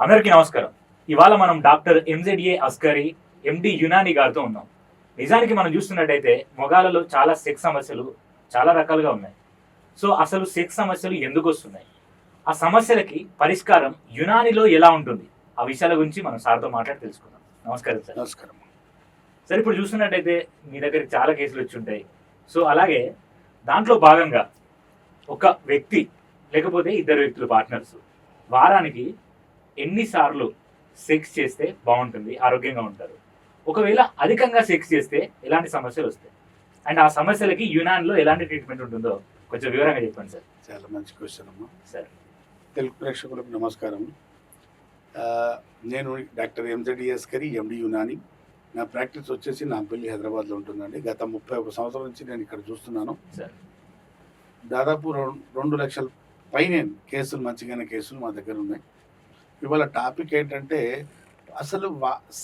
అందరికీ నమస్కారం. ఇవాళ మనం డాక్టర్ ఎంజెడ్ఏ అస్కరీ ఎండి యునాని గారితో ఉన్నాం. నిజానికి మనం చూస్తున్నట్టయితే మొగాలలో చాలా సెక్స్ సమస్యలు చాలా రకాలుగా ఉన్నాయి. సో అసలు సెక్స్ సమస్యలు ఎందుకు వస్తున్నాయి, ఆ సమస్యలకి పరిష్కారం యునానిలో ఎలా ఉంటుంది, ఆ విషయాల గురించి మనం సార్తో మాట్లాడి తెలుసుకుందాం. నమస్కారం సార్. నమస్కారం సార్, ఇప్పుడు చూస్తున్నట్టయితే మీ దగ్గరికి చాలా కేసులు వచ్చి ఉంటాయి. సో అలాగే దాంట్లో భాగంగా ఒక వ్యక్తి లేకపోతే ఇద్దరు వ్యక్తులు పార్ట్నర్స్ వారానికి ఎన్నిసార్లు సెక్స్ చేస్తే బాగుంటుంది, ఆరోగ్యంగా ఉంటారు, ఒకవేళ అధికంగా సెక్స్ చేస్తే ఎలాంటి సమస్యలు వస్తాయి, అండ్ ఆ సమస్యలకి యునాన్లో ఎలాంటి ట్రీట్మెంట్ ఉంటుందో కొంచెం వివరంగా చెప్పండి సార్. చాలా మంచి క్వశ్చన్ అమ్మా. సార్, తెలుగు ప్రేక్షకులకు నమస్కారం. నేను డాక్టర్ ఎంజెడ్ఏ అస్కరీ ఎండి యునాని. నా ప్రాక్టీస్ వచ్చేసి నాంపల్లి హైదరాబాద్లో ఉంటుందండి. గత 31 సంవత్సరాల నుంచి నేను ఇక్కడ చూస్తున్నాను. సార్, దాదాపు 2 లక్షల పైన కేసులు, మంచిగానే కేసులు మా దగ్గర ఉన్నాయి. ఇవాళ టాపిక్ ఏంటంటే అసలు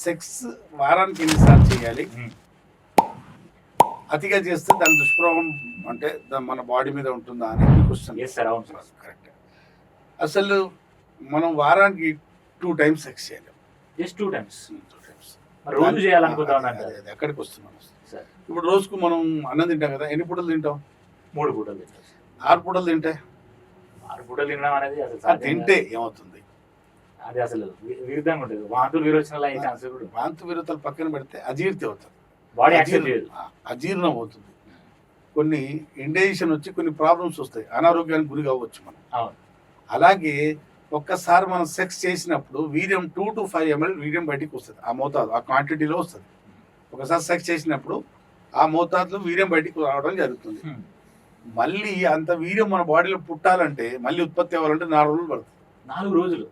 సెక్స్ వారానికి ఎన్నిసార్లు చేయాలి, అతిగా చేస్తే దాని దుష్ప్రభావం అంటే మన బాడీ మీద ఉంటుందా అని క్వశ్చన్. కరెక్ట్. అసలు మనం వారానికి 2 times సెక్స్ చేయాలి. Just 2 times. రోజు చేయాలనుకుంటాం. ఎక్కడికి వస్తున్నాం ఇప్పుడు? రోజుకు మనం అన్నం తింటాం కదా, ఎన్ని పూటలు తింటాం? 3 పూటలు తింటాం. 6 పూటలు తింటే 6 పూటలు తినడం అనేది అసలు తింటే ఏమవుతుంది? అది అసలు విరుద్ధంగా ఉంటుంది. వాంతులు విరోచనలు అయ్యే ఛాన్సెస్ కూడా. వాంతు విరోతాలు పక్కన పెడితే అజీర్తి అవుతుంది, బాడీ యాక్సెప్ట్ చేయదు, అజీర్ణం అవుతుంది, కొన్ని ఇండైజెషన్ వచ్చి కొన్ని ప్రాబ్లమ్స్ వస్తాయి, అనారోగ్యానికి గురి కావచ్చు మనం. అలాగే ఒక్కసారి మనం సెక్స్ చేసినప్పుడు వీర్యం 2 to 5 ml వీర్యం బయటికి వస్తుంది. ఆ మోతాదు, ఆ క్వాంటిటీలో వస్తుంది. ఒకసారి సెక్స్ చేసినప్పుడు ఆ మోతాదులో వీర్యం బయటికి రావడం జరుగుతుంది. మళ్ళీ అంత వీర్యం మన బాడీలో పుట్టాలంటే, మళ్ళీ ఉత్పత్తి అవ్వాలంటే 4 రోజులు పడుతుంది. 4 రోజులు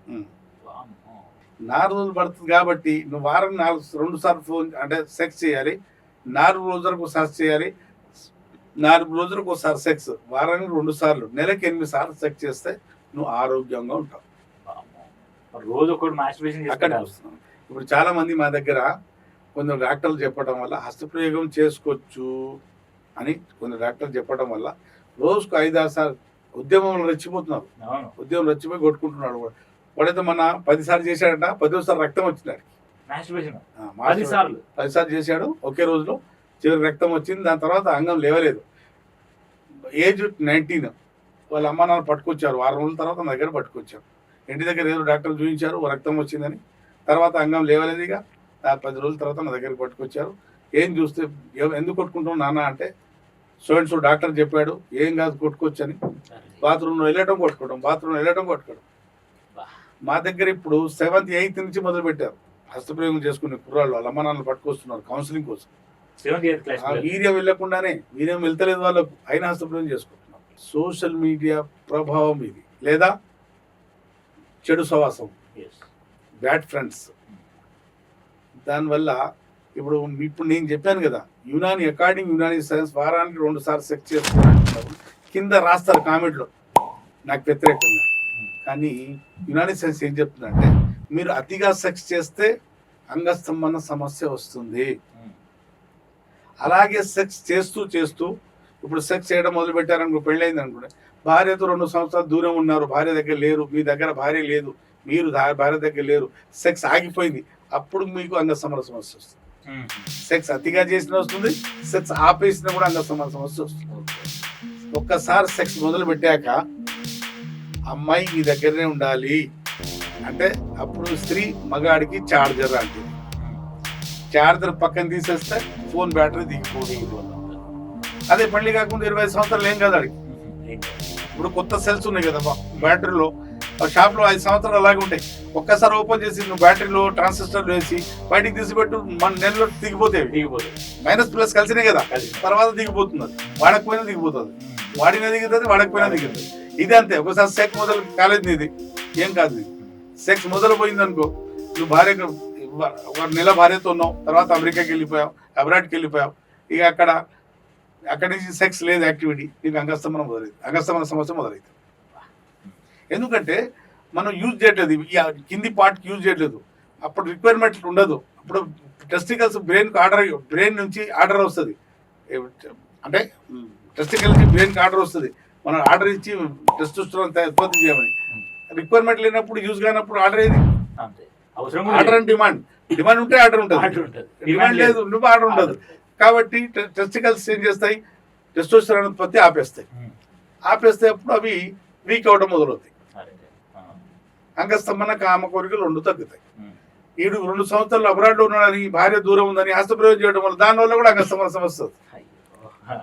4 రోజులు పడుతుంది. కాబట్టి నువ్వు వారం 2 సార్లు ఫోన్ అంటే సెక్స్ చేయాలి. 4 రోజులకు ఒకసారి చేయాలి. 4 రోజులకు ఒకసారి సెక్స్, వారానికి 2 సార్లు, నెలకి 8 సార్లు సెక్స్ చేస్తే నువ్వు ఆరోగ్యంగా ఉంటావు. రోజు ఒకటి మాస్టర్బేషన్ అక్కడికి వస్తున్నాం. ఇప్పుడు చాలా మంది మా దగ్గర కొందరు డాక్టర్లు చెప్పడం వల్ల హస్తప్రయోగం చేసుకోవచ్చు అని కొందరు డాక్టర్లు చెప్పడం వల్ల రోజుకు 5-6 సార్లు ఉద్యమంలో రెచ్చిపోతున్నారు. ఉద్యమం రెచ్చిపోయి కొట్టుకుంటున్నాడు. వాడైతే మన 10 సార్లు చేశాడంట, 10వ సారి రక్తం వచ్చింది. 10 సార్లు చేశాడు ఒకే రోజులో, చివరికి రక్తం వచ్చింది. దాని తర్వాత అంగం లేవలేదు. ఏజ్ 19. వాళ్ళ అమ్మ నాన్న పట్టుకొచ్చారు. 6 రోజుల తర్వాత నా దగ్గర పట్టుకొచ్చారు. ఇంటి దగ్గర ఏదో డాక్టర్ చూపించారు, రక్తం వచ్చిందని. తర్వాత అంగం లేవలేదు. ఇక 10 రోజుల తర్వాత నా దగ్గర పట్టుకొచ్చారు. ఏం చూస్తే ఎందుకు కొట్టుకుంటాం నాన్న అంటే, సో డాక్టర్ చెప్పాడు, ఏం కాదు కొట్టుకోవచ్చని. బాత్రూంలో వెళ్ళటం కొట్టుకోవడం, బాత్రూంలో వెళ్ళటం కొట్టుకోవడం. మా దగ్గర ఇప్పుడు 7th 8th నుంచి మొదలు పెట్టారు హస్తప్రయోగం చేసుకునే కుర్రాళ్ళు. వాళ్ళ అమ్మ నాన్నలు పట్టుకొస్తున్నారు కౌన్సిలింగ్ కోసం. వీర్యం వెళ్ళకుండానే, వీర్యం వెళ్తలేదు వాళ్ళకు, అయినా హస్తప్రయోగం చేసుకుంటున్నారు. సోషల్ మీడియా ప్రభావం ఇది, లేదా చెడు సవాసం, బ్యాడ్ ఫ్రెండ్స్. దానివల్ల ఇప్పుడు నేను చెప్పాను కదా, యునాని అకార్డింగ్ యునాని సైన్స్ వారానికి 2 సార్లు సెక్స్ చేస్తున్నారు. కింద రాస్తారు కామెంట్లో నాకు వ్యతిరేకంగా. కానీ యునాని సైన్స్ ఏం చెప్తుందంటే, మీరు అతిగా సెక్స్ చేస్తే అంగస్తంభన సమస్య వస్తుంది. అలాగే సెక్స్ చేస్తూ చేస్తూ ఇప్పుడు సెక్స్ చేయడం మొదలు పెట్టారనుకో, పెళ్ళైంది అనుకుంటే, భార్యతో 2 సంవత్సరాలు దూరం ఉన్నారు, భార్య దగ్గర లేరు, మీ దగ్గర భార్య లేదు, మీరు భార్య దగ్గర లేరు, సెక్స్ ఆగిపోయింది, అప్పుడు మీకు అంగస్తంభన సమస్య వస్తుంది. సెక్స్ అతిగా చేసిన వస్తుంది, సెక్స్ ఆపేసినా కూడా అంగస్తంభన సమస్య వస్తుంది. ఒక్కసారి సెక్స్ మొదలు పెట్టాక అమ్మాయి మీ దగ్గరనే ఉండాలి అంటే, అప్పుడు స్త్రీ మగాడికి చార్జర్ లాంటిది. చార్జర్ పక్కన తీసేస్తే ఫోన్ బ్యాటరీ దిగిపోతుంది. అదే పెళ్లి కాకుండా 25 సంవత్సరాలు ఏం కాదు అడిగి. ఇప్పుడు కొత్త సెల్స్ ఉన్నాయి కదా బ్యాటరీలో, షాప్లో 5 సంవత్సరాలు అలాగే ఉంటాయి. ఒక్కసారి ఓపెన్ చేసి నువ్వు బ్యాటరీలో ట్రాన్సిస్టర్ వేసి బయటికి తీసిపెట్టు, మన నెలలో దిగిపోతాయి. మైనస్ ప్లస్ కలిసినే కదా, తర్వాత దిగిపోతుంది. అది వాడకపోయినా దిగిపోతుంది, వాడినా దిగుతుంది, వాడకపోయినా దిగుతుంది. ఇది అంతే. ఒకసారి సెక్స్ మొదలు కాలేదు, ఇది ఏం కాదు. సెక్స్ మొదలు పోయింది అనుకో, నువ్వు భార్య 1 నెల భార్యతో ఉన్నావు, తర్వాత అమెరికాకి వెళ్ళిపోయావు, అబ్రాడ్కి వెళ్ళిపోయావు, ఇక అక్కడి నుంచి సెక్స్ లేదు యాక్టివిటీ, నీకు అంగస్తంభన మొదలైంది, అంగస్తంభన సమస్య మొదలైంది. ఎందుకంటే మనం యూజ్ చేయట్లేదు, కింది పార్ట్కి యూజ్ చేయట్లేదు. అప్పుడు రిక్వైర్మెంట్ ఉండదు. అప్పుడు టెస్టికల్స్ బ్రెయిన్ నుంచి ఆర్డర్ వస్తుంది. అంటే టెస్టికల్ నుంచి బ్రెయిన్కి ఆర్డర్ వస్తుంది, మనం ఆర్డర్ ఇచ్చి టెస్టోస్టెరాన్ ఉత్పత్తి చేయమని. రిక్వైర్మెంట్ లేనప్పుడు, యూజ్ కానప్పుడు ఆర్డర్ ఏది అంతే. అవసరం కూడా ఆర్డర్ లేదు. And demand. డిమాండ్ ఉంటే ఆర్డర్ ఉంటుంది, ఆర్డర్ ఉంటుంది. డిమాండ్ లేదు నువ్వు ఆర్డర్ ఉండదు. కాబట్టి టెస్టికల్స్ ఏం చేస్తాయి, టెస్టోస్టెరాన్ ఉత్పత్తి ఆపేస్తాయి. ఉమ్. ఆపేస్తే అప్పుడు అవి వీక్ అవడం మొదలవుతాయి. అరే. ఆ. అంగస్తంభన కామ కోరికలు 2 తగ్గుతాయి. ఉమ్. ఈడు 2 సంవత్సరాలు అబ్రాడ్లో ఉన్నాడని, భార్య దూరం ఉందని హస్తప్రయోగం చేయడం వల్ల దానివల్ల కూడా అంగస్తంభన సమస్య వస్తుంది. అయ్యో.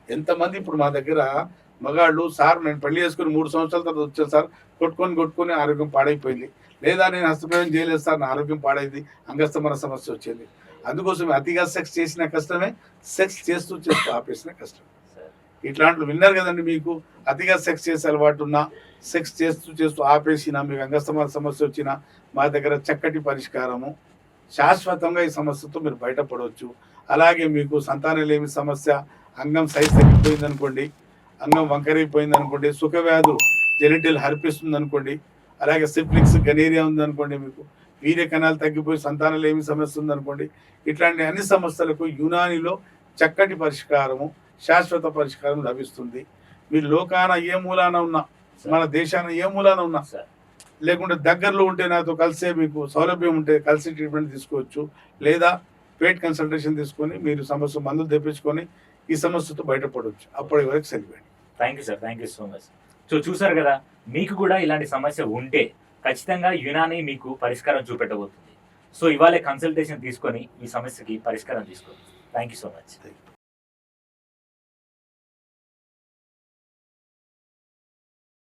ఎంతమంది ఇప్పుడు మా దగ్గర మగాళ్ళు, సార్ నేను పెళ్లి చేసుకుని 3 సంవత్సరాల తర్వాత వచ్చాను సార్, కొట్టుకొని ఆరోగ్యం పాడైపోయింది, లేదా నేను హస్తప్రయోగం చేయలేదు సార్ నా ఆరోగ్యం పాడైంది, అంగస్తంభన సమస్య వచ్చింది. అందుకోసం అతిగా సెక్స్ చేసిన కష్టమే, సెక్స్ చేస్తూ ఆపేసిన కష్టం. ఇట్లాంటివి విన్నారు కదండి. మీకు అతిగా సెక్స్ చేసే అలవాటు ఉన్నా, సెక్స్ చేస్తూ ఆపేసినా, మీకు అంగస్తంభన సమస్య వచ్చినా మా దగ్గర చక్కటి పరిష్కారము, శాశ్వతంగా ఈ సమస్యతో మీరు బయటపడవచ్చు. అలాగే మీకు సంతానలేమి సమస్య, అంగం సైజ్ తగ్గిపోయింది అనుకోండి, అంగం వంకరైపోయింది అనుకోండి, సుఖవ్యాధులు జెనిటల్ హర్పిస్ ఉందనుకోండి, అలాగే సిప్లిక్స్ గనేరియా ఉందనుకోండి, మీకు వీర్య కణాలు తగ్గిపోయి సంతానలేమి సమస్య ఉందనుకోండి, ఇట్లాంటి అన్ని సమస్యలకు యునానిలో చక్కటి పరిష్కారము, శాశ్వత పరిష్కారం లభిస్తుంది. మీరు లోకాన ఏ మూలాన ఉన్నా, మన దేశాన ఏ మూలాన ఉన్నా, లేకుంటే దగ్గరలో ఉంటే నాతో కలిసే మీకు సౌలభ్యం ఉంటే కలిసి ట్రీట్మెంట్ తీసుకోవచ్చు, లేదా పేట్ కన్సల్టేషన్ తీసుకొని మీరు సమస్య మందులు తెప్పించుకొని ఈ సమస్యతో బయటపడవచ్చు. అప్పటి వరకు సరిపోయింది. Thank you sir, thank you so much. So చూసారు కదా, మీకు కూడా ఇలాంటి సమస్య ఉంటే ఖచ్చితంగా యునాని మీకు పరిష్కారం చూపెట్టబోతుంది. సో ఇవాళ కన్సల్టేషన్ తీసుకొని ఈ సమస్యకి పరిష్కారం తీసుకోండి. Thank you so much.